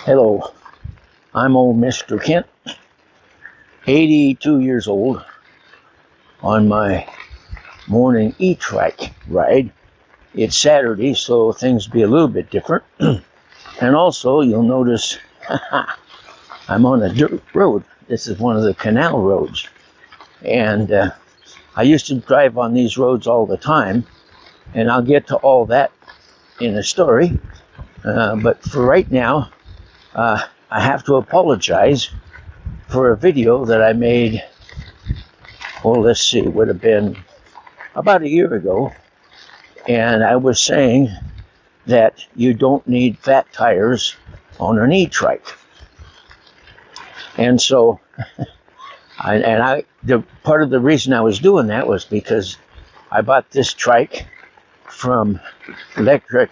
Hello, I'm old Mr. Kent, 82 years old, on my morning e-trike ride. It's Saturday, so things be a little bit different. And also, you'll notice I'm on a dirt road. This is one of the canal roads. And I used to drive on these roads all the time, and I'll get to all that in a story. But for right now, I have to apologize for a video that I made, well, let's see, it would have been about a year ago. And I was saying that you don't need fat tires on an e-trike. And so, the part of the reason I was doing that was because I bought this trike from Electric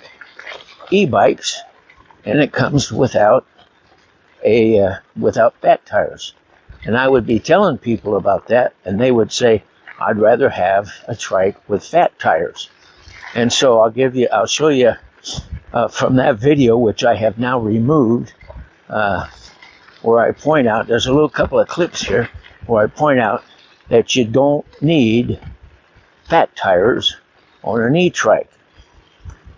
e-bikes, and it comes without fat tires. And I would be telling people about that, and they would say, I'd rather have a trike with fat tires. And so I'll show you from that video, which I have now removed, where I point out, there's a little couple of clips here where I point out that you don't need fat tires on an e-trike.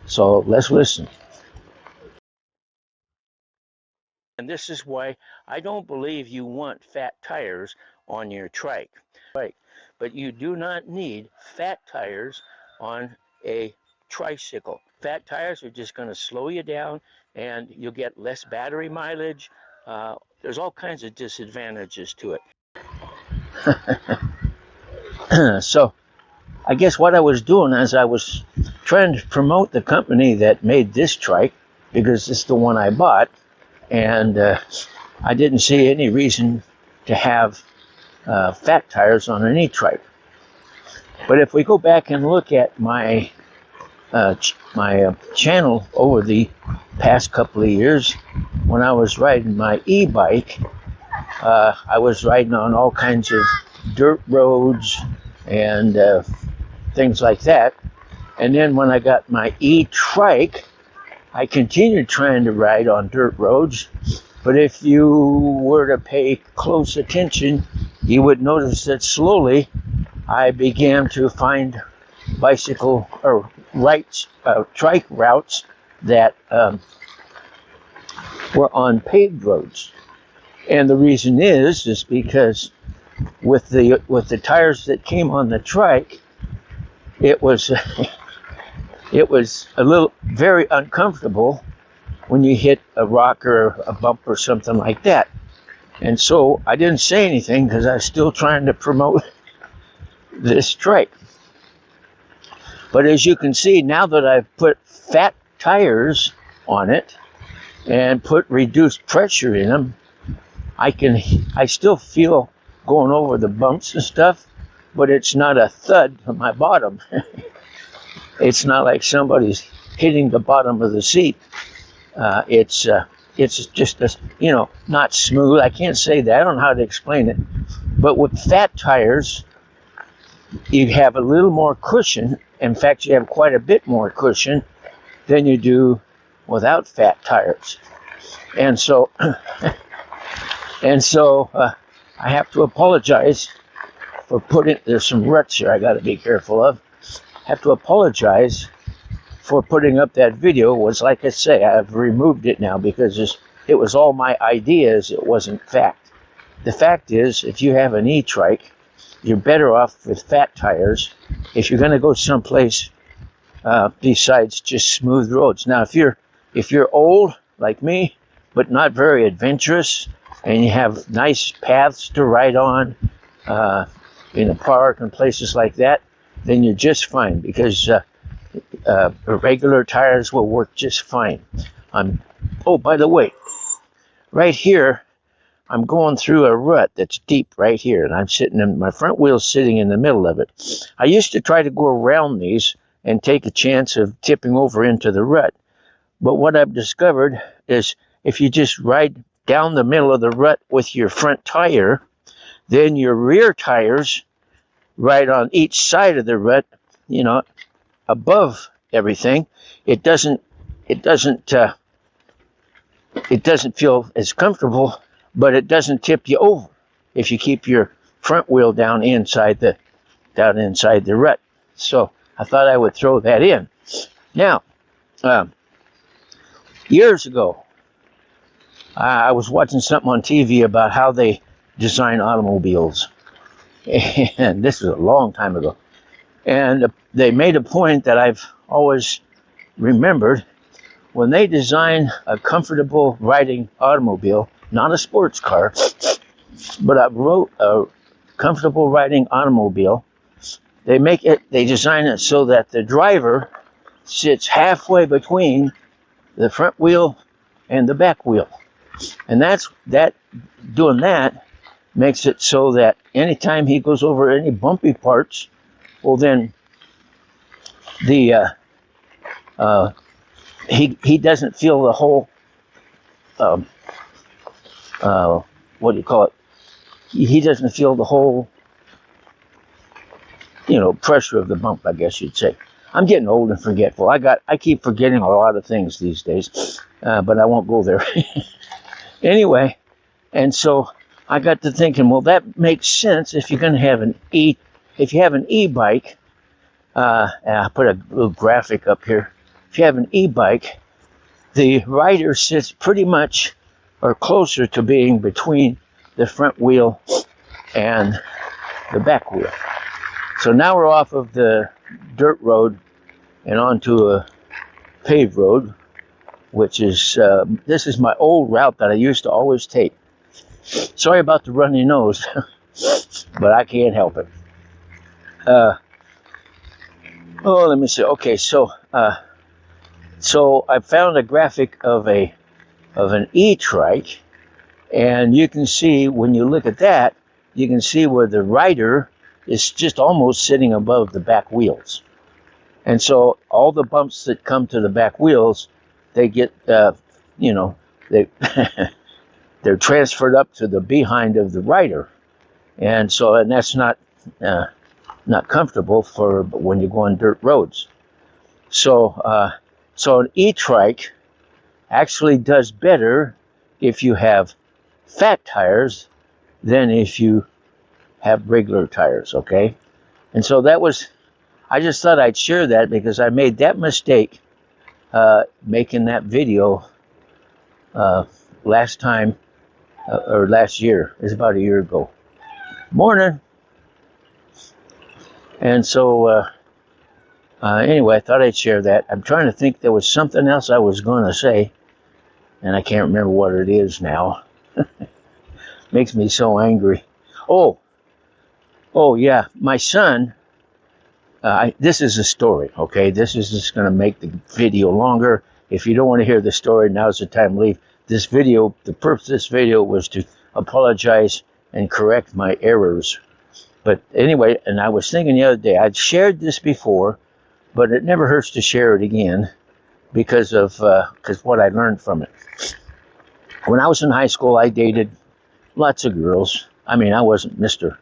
So let's listen. And this is why I don't believe you want fat tires on your trike. But you do not need fat tires on a tricycle. Fat tires are just going to slow you down, and you'll get less battery mileage. There's all kinds of disadvantages to it. So I guess what I was doing is I was trying to promote the company that made this trike, because it's the one I bought. And I didn't see any reason to have fat tires on an e-trike. But if we go back and look at my channel over the past couple of years, when I was riding my e-bike, I was riding on all kinds of dirt roads and things like that. And then when I got my e-trike, I continued trying to ride on dirt roads, but if you were to pay close attention, you would notice that slowly I began to find bicycle or trike routes that were on paved roads. And the reason is because with the tires that came on the trike, it was it was very uncomfortable when you hit a rock or a bump or something like that. And so I didn't say anything because I was still trying to promote this trike. But as you can see, now that I've put fat tires on it and put reduced pressure in them, I still feel going over the bumps and stuff, but it's not a thud on my bottom. It's not like somebody's hitting the bottom of the seat. It's just not smooth. I can't say that. I don't know how to explain it. But with fat tires, you have a little more cushion. In fact, you have quite a bit more cushion than you do without fat tires. And so, I have to apologize for there's some ruts here I got to be careful of. Have to apologize for putting up that video. Was, like I say, I've removed it now because it was all my ideas. It wasn't fact. The fact is, if you have an e-trike, you're better off with fat tires if you're going to go someplace besides just smooth roads. Now, if you're old like me, but not very adventurous, and you have nice paths to ride on in a park and places like that, then you're just fine, because regular tires will work just fine. Oh, by the way, right here, I'm going through a rut that's deep right here, and my front wheel's sitting in the middle of it. I used to try to go around these and take a chance of tipping over into the rut. But what I've discovered is if you just ride down the middle of the rut with your front tire, then your rear tires right on each side of the rut, above everything. It doesn't it doesn't feel as comfortable, but it doesn't tip you over if you keep your front wheel down inside the rut. So I thought I would throw that in. Now, years ago, I was watching something on TV about how they design automobiles, and this was a long time ago. And they made a point that I've always remembered. When they design a comfortable riding automobile, not a sports car, but a comfortable riding automobile, they design it so that the driver sits halfway between the front wheel and the back wheel. And doing that makes it so that anytime he goes over any bumpy parts, well then he doesn't feel the whole what do you call it? He doesn't feel the whole pressure of the bump, I guess you'd say. I'm getting old and forgetful. I keep forgetting a lot of things these days, but I won't go there. Anyway, and so I got to thinking, well, that makes sense if you're going to have if you have an e-bike. And I put a little graphic up here. If you have an e-bike, the rider sits pretty much or closer to being between the front wheel and the back wheel. So now we're off of the dirt road and onto a paved road, which is, this is my old route that I used to always take. Sorry about the runny nose, but I can't help it. Let me see. Okay, so I found a graphic of an e-trike, and you can see when you look at that, you can see where the rider is just almost sitting above the back wheels, and so all the bumps that come to the back wheels, they get they're transferred up to the behind of the rider, and that's not comfortable for when you go on dirt roads. So an e-trike actually does better if you have fat tires than if you have regular tires, okay? And so I just thought I'd share that because I made that mistake making that video last time, or last year. It's about a year ago. Morning. And so, anyway, I thought I'd share that. I'm trying to think there was something else I was going to say, and I can't remember what it is now. Makes me so angry. Oh, yeah, my son, this is a story, okay? This is just going to make the video longer. If you don't want to hear the story, now's the time to leave. This video, the purpose of this video was to apologize and correct my errors. But anyway, and I was thinking the other day, I'd shared this before, but it never hurts to share it again because what I learned from it. When I was in high school, I dated lots of girls. I mean, I wasn't Mr.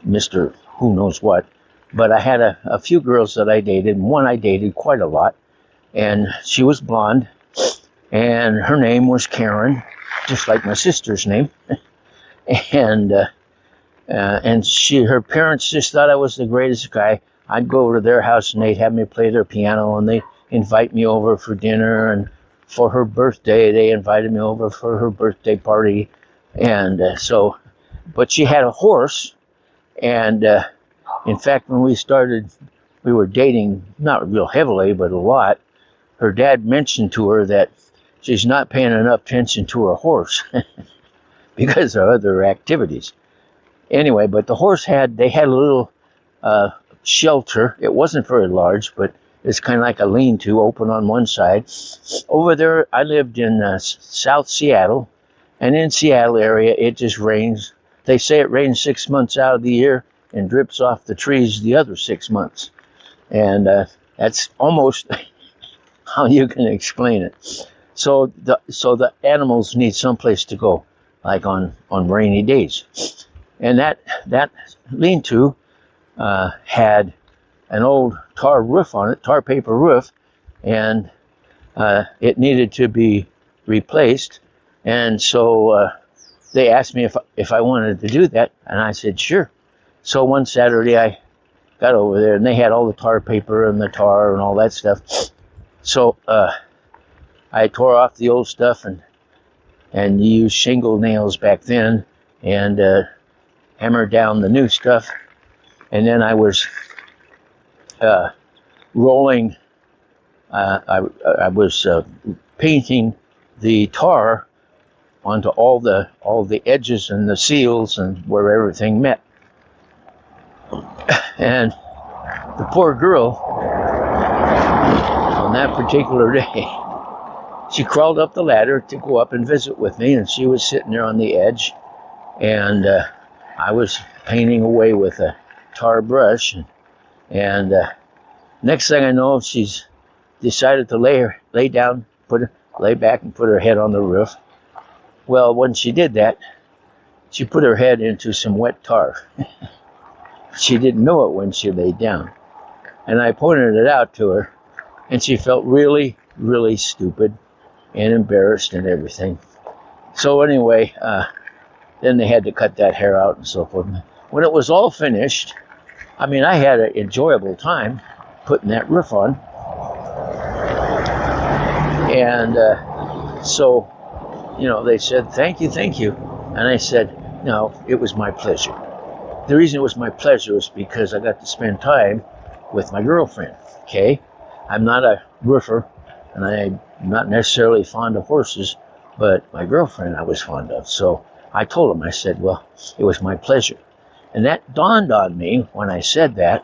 Who knows what, but I had a few girls that I dated, and one I dated quite a lot, and she was blonde, and her name was Karen, just like my sister's name, and her parents just thought I was the greatest guy. I'd go over to their house and they'd have me play their piano, and they invite me over for dinner, and for her birthday they invited me over for her birthday party, and but she had a horse, and in fact when we were dating, not real heavily but a lot, her dad mentioned to her that she's not paying enough attention to her horse because of other activities. Anyway, but the horse they had a little shelter. It wasn't very large, but it's kind of like a lean-to open on one side. Over there, I lived in South Seattle, and in Seattle area, it just rains. They say it rains 6 months out of the year and drips off the trees the other 6 months. And that's almost how you can explain it. So the animals need someplace to go, like on rainy days. And that lean-to had an old tar roof on it, tar paper roof, and it needed to be replaced. And so they asked me if I wanted to do that, and I said sure. So one Saturday I got over there, and they had all the tar paper and the tar and all that stuff. So I tore off the old stuff and used shingle nails back then, and hammered down the new stuff. And then I was rolling. I was painting the tar onto all the edges and the seals and where everything met. And the poor girl, on that particular day, she crawled up the ladder to go up and visit with me, and she was sitting there on the edge, and I was painting away with a tar brush, and next thing I know, she's decided to lay down, lay back and put her head on the roof. Well, when she did that, she put her head into some wet tar. She didn't know it when she laid down. And I pointed it out to her, and she felt really, really stupid and embarrassed and everything. So anyway, then they had to cut that hair out and so forth. When it was all finished, I mean, I had an enjoyable time putting that roof on. And so, you know, they said, thank you. And I said, no, it was my pleasure. The reason it was my pleasure was because I got to spend time with my girlfriend, okay? I'm not a roofer, and I'm not necessarily fond of horses, but my girlfriend I was fond of. So I told him, I said, well, it was my pleasure. And that dawned on me when I said that.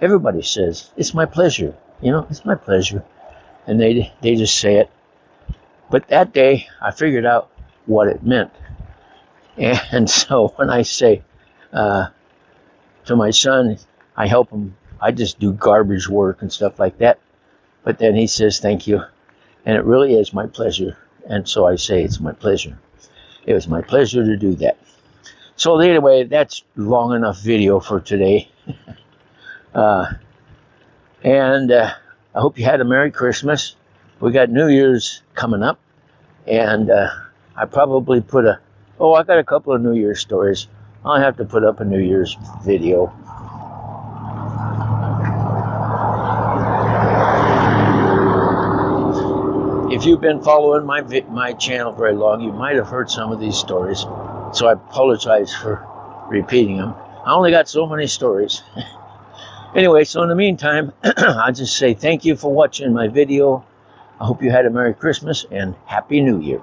Everybody says, it's my pleasure. You know, it's my pleasure. And they just say it. But that day, I figured out what it meant. And so when I say to my son, I help him, I just do garbage work and stuff like that. But then he says, thank you. And it really is my pleasure. And so I say, it's my pleasure. It was my pleasure to do that. So anyway, that's long enough video for today. And I hope you had a Merry Christmas. We got New Year's coming up. And I probably I got a couple of New Year's stories. I'll have to put up a New Year's video. If you've been following my channel very long, you might have heard some of these stories. So I apologize for repeating them. I only got so many stories. Anyway, so in the meantime, I'll just say thank you for watching my video. I hope you had a Merry Christmas and Happy New Year.